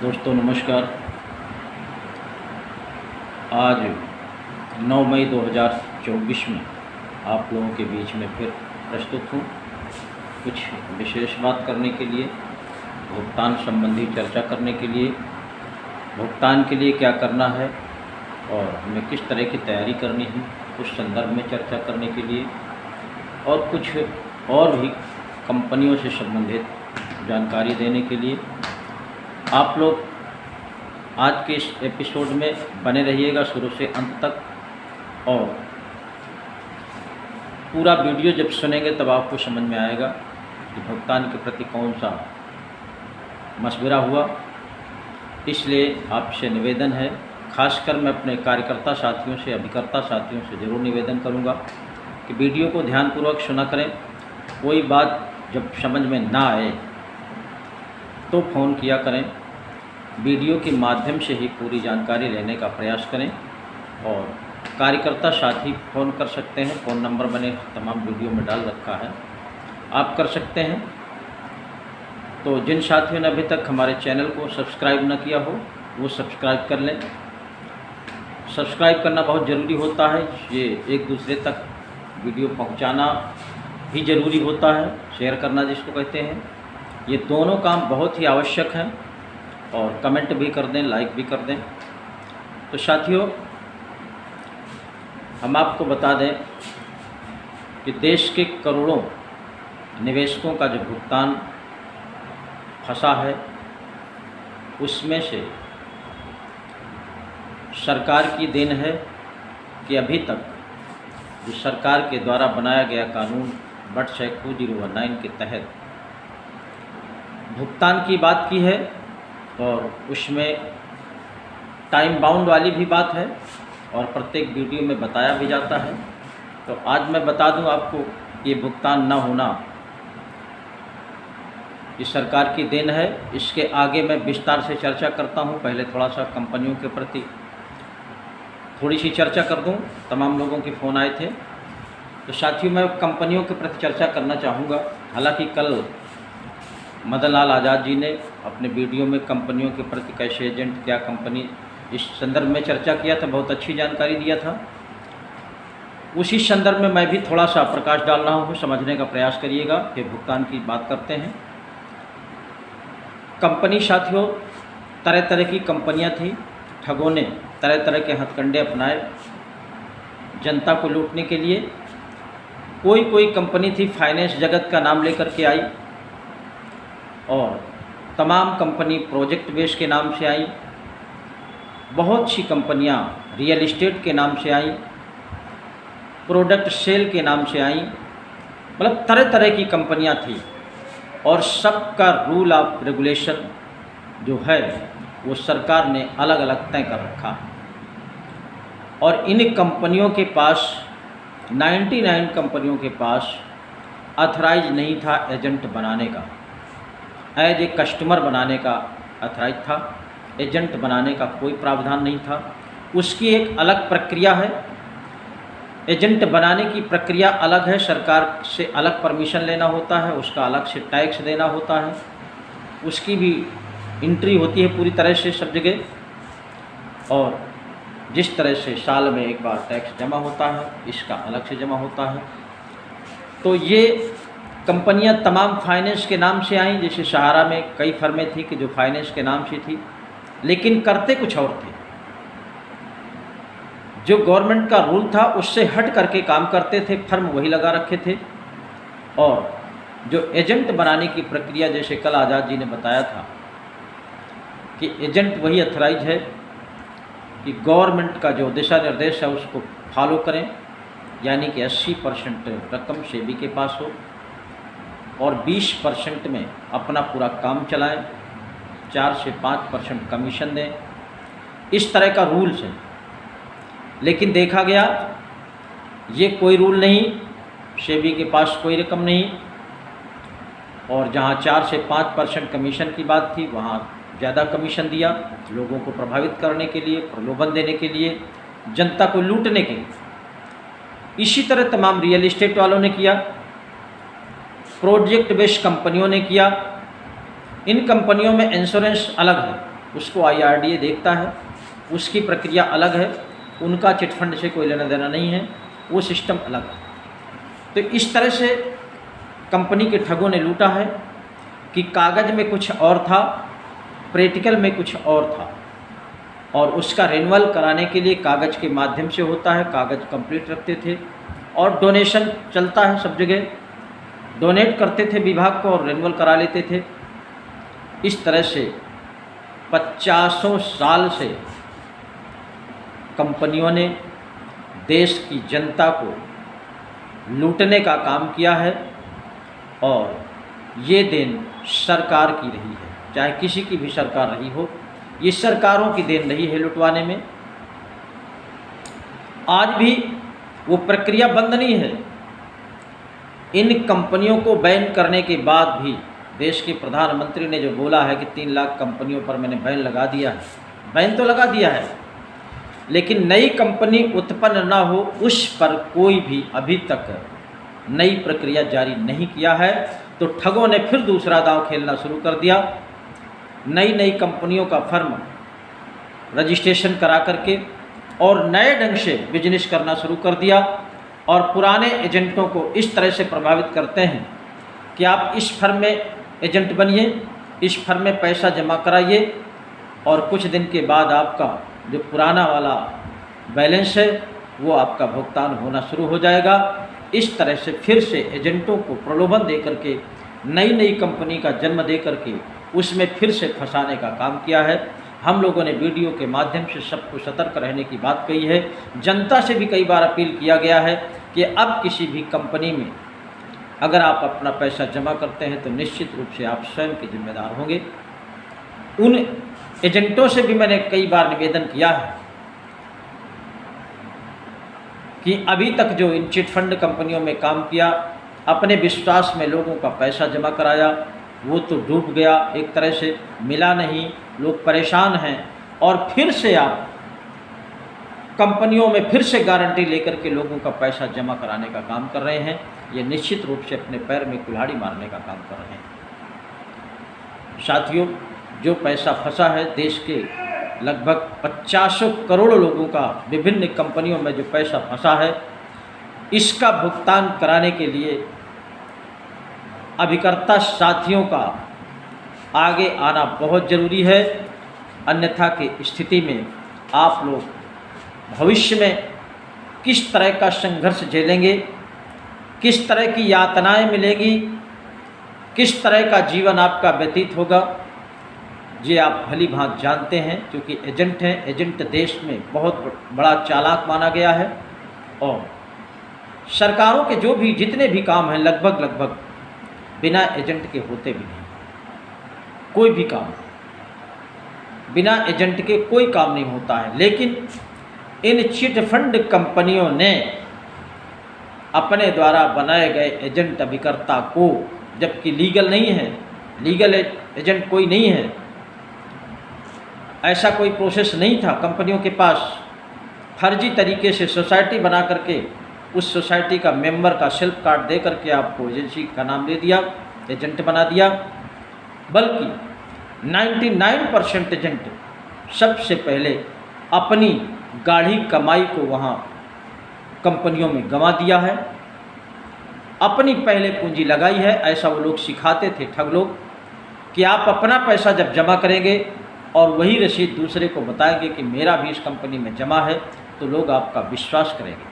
दोस्तों नमस्कार। आज 9 मई 2024 में आप लोगों के बीच में फिर प्रस्तुत हूँ कुछ विशेष बात करने के लिए, भुगतान संबंधी चर्चा करने के लिए, भुगतान के लिए क्या करना है और हमें किस तरह की तैयारी करनी है उस संदर्भ में चर्चा करने के लिए, और कुछ और भी कंपनियों से संबंधित जानकारी देने के लिए आप लोग आज के इस एपिसोड में बने रहिएगा शुरू से अंत तक। और पूरा वीडियो जब सुनेंगे तब आपको समझ में आएगा कि भुगतान के प्रति कौन सा मशवरा हुआ। इसलिए आपसे निवेदन है, खासकर मैं अपने कार्यकर्ता साथियों से, अभिकर्ता साथियों से ज़रूर निवेदन करूंगा कि वीडियो को ध्यानपूर्वक सुना करें। कोई बात जब समझ में ना आए तो फ़ोन किया करें, वीडियो के माध्यम से ही पूरी जानकारी लेने का प्रयास करें। और कार्यकर्ता साथी फ़ोन कर सकते हैं, फ़ोन नंबर मैंने तमाम वीडियो में डाल रखा है, आप कर सकते हैं। तो जिन साथियों ने अभी तक हमारे चैनल को सब्सक्राइब न किया हो वो सब्सक्राइब कर लें। सब्सक्राइब करना बहुत ज़रूरी होता है, ये एक दूसरे तक वीडियो पहुंचाना भी ज़रूरी होता है, शेयर करना जिसको कहते हैं। ये दोनों काम बहुत ही आवश्यक हैं। और कमेंट भी कर दें, लाइक भी कर दें। तो साथियों, हम आपको बता दें कि देश के करोड़ों निवेशकों का जो भुगतान फंसा है उसमें से सरकार की देन है कि अभी तक जो सरकार के द्वारा बनाया गया कानून बट 2019 के तहत भुगतान की बात की है और उसमें टाइम बाउंड वाली भी बात है और प्रत्येक वीडियो में बताया भी जाता है। तो आज मैं बता दूं आपको ये भुगतान ना होना ये सरकार की देन है। इसके आगे मैं विस्तार से चर्चा करता हूं। पहले थोड़ा सा कंपनियों के प्रति थोड़ी सी चर्चा कर दूं। तमाम लोगों के फ़ोन आए थे, तो साथियों मैं कंपनियों के प्रति चर्चा करना चाहूँगा। हालांकि कल मदन लाल आज़ाद जी ने अपने वीडियो में कंपनियों के प्रति कैसे एजेंट, क्या कंपनी, इस संदर्भ में चर्चा किया था, बहुत अच्छी जानकारी दिया था। उसी संदर्भ में मैं भी थोड़ा सा प्रकाश डाल रहा हूँ, समझने का प्रयास करिएगा कि भुगतान की बात करते हैं। कंपनी साथियों, तरह तरह की कंपनियाँ थी, ठगों ने तरह तरह के हथकंडे अपनाए जनता को लूटने के लिए। कोई कंपनी थी फाइनेंस जगत का नाम लेकर के आई, और तमाम कंपनी प्रोजेक्ट बेस के नाम से आई। बहुत सी कंपनियां रियल एस्टेट के नाम से आई, प्रोडक्ट सेल के नाम से आई, मतलब तरह तरह की कंपनियां थी। और सबका रूल ऑफ रेगुलेशन जो है वो सरकार ने अलग अलग तय कर रखा। और इन कंपनियों के पास 99 कंपनियों के पास ऑथराइज नहीं था एजेंट बनाने का, एज ए कस्टमर बनाने का ऑथराइज था, एजेंट बनाने का कोई प्रावधान नहीं था। उसकी एक अलग प्रक्रिया है, एजेंट बनाने की प्रक्रिया अलग है, सरकार से अलग परमिशन लेना होता है, उसका अलग से टैक्स देना होता है, उसकी भी एंट्री होती है पूरी तरह से सब जगह। और जिस तरह से साल में एक बार टैक्स जमा होता है, इसका अलग से जमा होता है। तो ये कंपनियां तमाम फाइनेंस के नाम से आईं। जैसे सहारा में कई फर्में थी कि जो फाइनेंस के नाम से थी, लेकिन करते कुछ और थे। जो गवर्नमेंट का रूल था उससे हट करके काम करते थे, फर्म वही लगा रखे थे। और जो एजेंट बनाने की प्रक्रिया, जैसे कल आज़ाद जी ने बताया था कि एजेंट वही ऑथराइज है कि गवर्नमेंट का जो दिशा निर्देश है उसको फॉलो करें, यानी कि 80% रकम सेबी के पास हो और 20% में अपना पूरा काम चलाएं, 4 से 5% कमीशन दें। इस तरह का रूल्स है। लेकिन देखा गया ये कोई रूल नहीं, सेबी के पास कोई रकम नहीं, और जहां 4 से 5% कमीशन की बात थी वहां ज़्यादा कमीशन दिया, लोगों को प्रभावित करने के लिए, प्रलोभन देने के लिए, जनता को लूटने के लिए। इसी तरह तमाम रियल एस्टेट वालों ने किया, प्रोजेक्ट बेस्ड कंपनियों ने किया। इन कंपनियों में इंश्योरेंस अलग है, उसको IRDA देखता है, उसकी प्रक्रिया अलग है, उनका चिटफंड से कोई लेना देना नहीं है, वो सिस्टम अलग है। तो इस तरह से कंपनी के ठगों ने लूटा है कि कागज़ में कुछ और था, प्रैक्टिकल में कुछ और था, और उसका रिन्यूअल कराने के लिए कागज़ के माध्यम से होता है, कागज़ कंप्लीट रखते थे और डोनेशन चलता है, सब जगह डोनेट करते थे विभाग को और रिन्यूअल करा लेते थे। इस तरह से 50 साल से कंपनियों ने देश की जनता को लूटने का काम किया है और ये देन सरकार की रही है, चाहे किसी की भी सरकार रही हो, ये सरकारों की देन रही है लुटवाने में। आज भी वो प्रक्रिया बंद नहीं है। इन कंपनियों को बैन करने के बाद भी देश के प्रधानमंत्री ने जो बोला है कि 3 लाख कंपनियों पर मैंने बैन लगा दिया है, बैन तो लगा दिया है, लेकिन नई कंपनी उत्पन्न ना हो उस पर कोई भी अभी तक नई प्रक्रिया जारी नहीं किया है। तो ठगों ने फिर दूसरा दांव खेलना शुरू कर दिया। नई कंपनियों का फर्म रजिस्ट्रेशन करा करके और नए ढंग से बिजनेस करना शुरू कर दिया और पुराने एजेंटों को इस तरह से प्रभावित करते हैं कि आप इस फर्म में एजेंट बनिए, इस फर्म में पैसा जमा कराइए और कुछ दिन के बाद आपका जो पुराना वाला बैलेंस है वो आपका भुगतान होना शुरू हो जाएगा। इस तरह से फिर से एजेंटों को प्रलोभन दे करके नई कंपनी का जन्म दे करके उसमें फिर से फंसाने का काम किया है। हम लोगों ने वीडियो के माध्यम से सबको सतर्क रहने की बात कही है। जनता से भी कई बार अपील किया गया है कि अब किसी भी कंपनी में अगर आप अपना पैसा जमा करते हैं तो निश्चित रूप से आप स्वयं के जिम्मेदार होंगे। उन एजेंटों से भी मैंने कई बार निवेदन किया है कि अभी तक जो इन चिटफंड कंपनियों में काम किया, अपने विश्वास में लोगों का पैसा जमा कराया, वो तो डूब गया, एक तरह से मिला नहीं, लोग परेशान हैं और फिर से आप कंपनियों में फिर से गारंटी लेकर के लोगों का पैसा जमा कराने का काम कर रहे हैं। ये निश्चित रूप से अपने पैर में कुल्हाड़ी मारने का काम कर रहे हैं। साथियों, जो पैसा फंसा है देश के लगभग 50 करोड़ लोगों का विभिन्न कंपनियों में जो पैसा फंसा है, इसका भुगतान कराने के लिए अभिकर्ता साथियों का आगे आना बहुत ज़रूरी है। अन्यथा की स्थिति में आप लोग भविष्य में किस तरह का संघर्ष झेलेंगे, किस तरह की यातनाएं मिलेगी, किस तरह का जीवन आपका व्यतीत होगा, ये आप भली भांति जानते हैं। क्योंकि एजेंट हैं, एजेंट देश में बहुत बड़ा चालाक माना गया है और सरकारों के जो भी जितने भी काम हैं लगभग बिना एजेंट के होते भी नहीं। कोई भी काम बिना एजेंट के कोई काम नहीं होता है। लेकिन इन चिट फंड कंपनियों ने अपने द्वारा बनाए गए एजेंट अभिकर्ता को, जबकि लीगल नहीं है, लीगल एजेंट कोई नहीं है, ऐसा कोई प्रोसेस नहीं था कंपनियों के पास, फर्जी तरीके से सोसाइटी बना करके उस सोसाइटी का मेंबर का सेल्फ कार्ड दे करके आपको एजेंसी का नाम दे दिया, एजेंट बना दिया। बल्कि 99% एजेंट सबसे पहले अपनी गाढ़ी कमाई को वहाँ कंपनियों में गंवा दिया है, अपनी पहले पूंजी लगाई है। ऐसा वो लोग सिखाते थे ठग लोग कि आप अपना पैसा जब जमा करेंगे और वही रसीद दूसरे को बताएंगे कि मेरा भी इस कंपनी में जमा है, तो लोग आपका विश्वास करेंगे।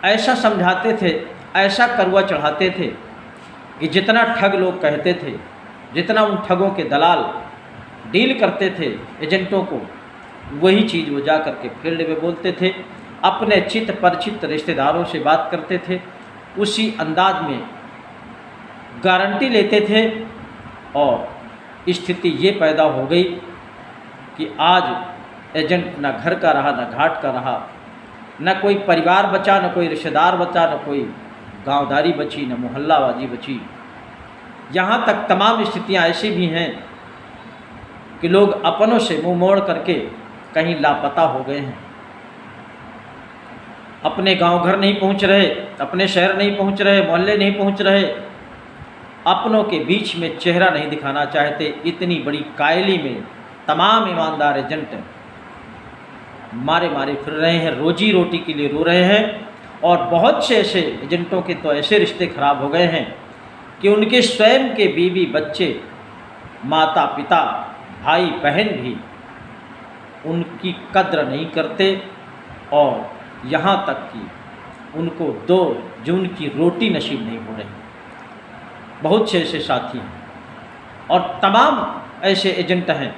ऐसा समझाते थे, ऐसा करुआ चढ़ाते थे कि जितना ठग लोग कहते थे, जितना उन ठगों के दलाल डील करते थे एजेंटों को, वही चीज़ वो जा कर के फील्ड में बोलते थे, अपने चित परिचित रिश्तेदारों से बात करते थे, उसी अंदाज में गारंटी लेते थे। और स्थिति ये पैदा हो गई कि आज एजेंट ना घर का रहा, ना घाट का रहा, न कोई परिवार बचा, न कोई रिश्तेदार बचा, न कोई गांवदारी बची, न मोहल्लाबाजी बची। यहाँ तक तमाम स्थितियाँ ऐसी भी हैं कि लोग अपनों से मुंह मोड़ करके कहीं लापता हो गए हैं, अपने गांव घर नहीं पहुँच रहे, अपने शहर नहीं पहुँच रहे, मोहल्ले नहीं पहुँच रहे, अपनों के बीच में चेहरा नहीं दिखाना चाहते। इतनी बड़ी कायली में तमाम ईमानदार एजेंट मारे मारे फिर रहे हैं, रोजी रोटी के लिए रो रहे हैं। और बहुत से ऐसे एजेंटों के तो ऐसे रिश्ते खराब हो गए हैं कि उनके स्वयं के बीवी बच्चे, माता पिता, भाई बहन भी उनकी कद्र नहीं करते और यहाँ तक कि उनको 2 जून की रोटी नसीब नहीं हो रही। बहुत से ऐसे साथी हैं और तमाम ऐसे एजेंट हैं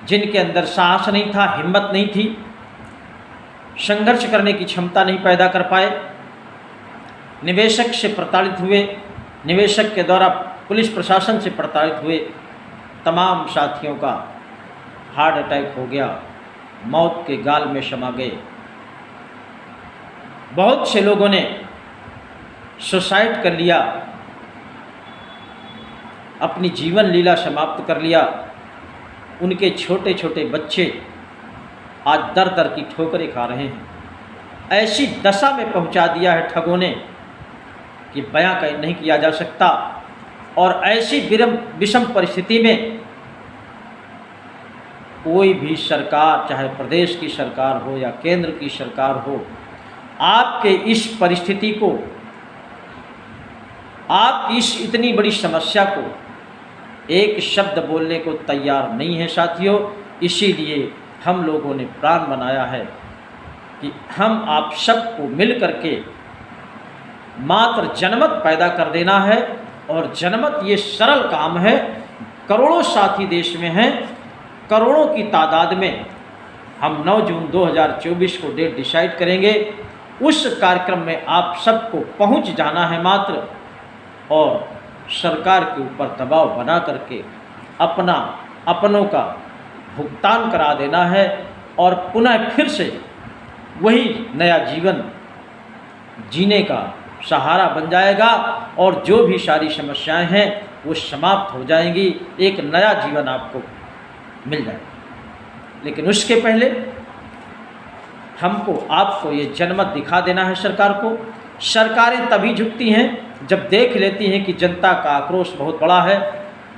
जिनके अंदर साहस नहीं था, हिम्मत नहीं थी, संघर्ष करने की क्षमता नहीं पैदा कर पाए, निवेशक से प्रताड़ित हुए, निवेशक के द्वारा पुलिस प्रशासन से प्रताड़ित हुए। तमाम साथियों का हार्ट अटैक हो गया, मौत के गाल में समा गए। बहुत से लोगों ने सुसाइड कर लिया, अपनी जीवन लीला समाप्त कर लिया। उनके छोटे छोटे बच्चे आज दर दर की ठोकरें खा रहे हैं। ऐसी दशा में पहुंचा दिया है ठगों ने कि बयां कहीं नहीं किया जा सकता। और ऐसी विषम परिस्थिति में कोई भी सरकार, चाहे प्रदेश की सरकार हो या केंद्र की सरकार हो, आपके इस परिस्थिति को, आपकी इस इतनी बड़ी समस्या को एक शब्द बोलने को तैयार नहीं है साथियों। इसीलिए हम लोगों ने प्लान बनाया है कि हम आप सबको मिल करके मात्र जनमत पैदा कर देना है। और जनमत ये सरल काम है। करोड़ों साथी देश में हैं, करोड़ों की तादाद में। हम 9 जून 2024 को डेट डिसाइड करेंगे। उस कार्यक्रम में आप सबको पहुंच जाना है मात्र, और सरकार के ऊपर दबाव बना करके अपनों का भुगतान करा देना है और पुनः फिर से वही नया जीवन जीने का सहारा बन जाएगा और जो भी सारी समस्याएं हैं वो समाप्त हो जाएंगी। एक नया जीवन आपको मिल जाएगा। लेकिन उसके पहले हमको आपको ये जनमत दिखा देना है सरकार को। सरकारें तभी झुकती हैं जब देख लेती हैं कि जनता का आक्रोश बहुत बड़ा है,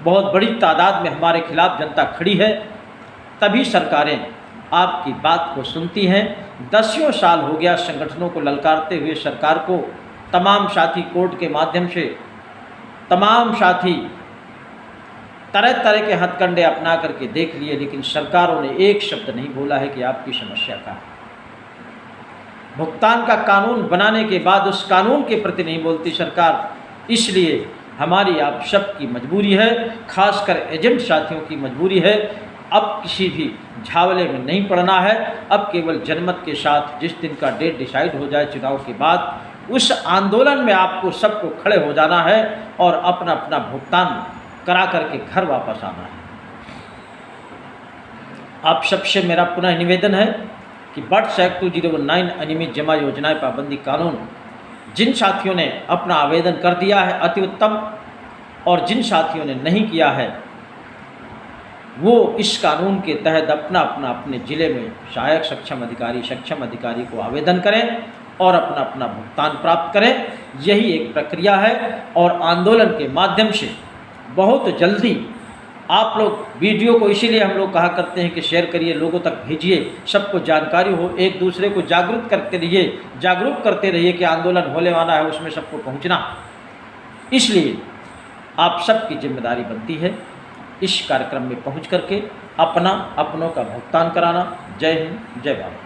बहुत बड़ी तादाद में हमारे खिलाफ जनता खड़ी है, तभी सरकारें आपकी बात को सुनती हैं। 10 साल हो गया संगठनों को ललकारते हुए सरकार को। तमाम साथी कोर्ट के माध्यम से, तमाम साथी तरह तरह के हथकंडे अपना करके देख लिए, लेकिन सरकारों ने एक शब्द नहीं बोला है कि आपकी समस्या का है। भुगतान का कानून बनाने के बाद उस कानून के प्रति नहीं बोलती सरकार। इसलिए हमारी आप सबकी मजबूरी है, खासकर एजेंट साथियों की मजबूरी है, अब किसी भी झावले में नहीं पड़ना है। अब केवल जनमत के साथ जिस दिन का डेट डिसाइड हो जाए चुनाव के बाद, उस आंदोलन में आपको सबको खड़े हो जाना है और अपना अपना भुगतान करा करके घर वापस आना है। आप सबसे मेरा पुनः निवेदन है कि बट्स एक्ट 2019 अनियमित जमा योजनाएं पाबंदी कानून, जिन साथियों ने अपना आवेदन कर दिया है अति उत्तम, और जिन साथियों ने नहीं किया है वो इस कानून के तहत अपने ज़िले में सहायक सक्षम अधिकारी को आवेदन करें और अपना अपना भुगतान प्राप्त करें। यही एक प्रक्रिया है और आंदोलन के माध्यम से बहुत जल्दी आप लोग वीडियो को, इसीलिए हम लोग कहा करते हैं कि शेयर करिए, लोगों तक भेजिए, सबको जानकारी हो, एक दूसरे को जागरूक करते रहिए कि आंदोलन होने वाला है, उसमें सबको पहुंचना। इसलिए आप सबकी जिम्मेदारी बनती है इस कार्यक्रम में पहुंच करके अपनों का भुगतान कराना। जय हिंद, जय भारत।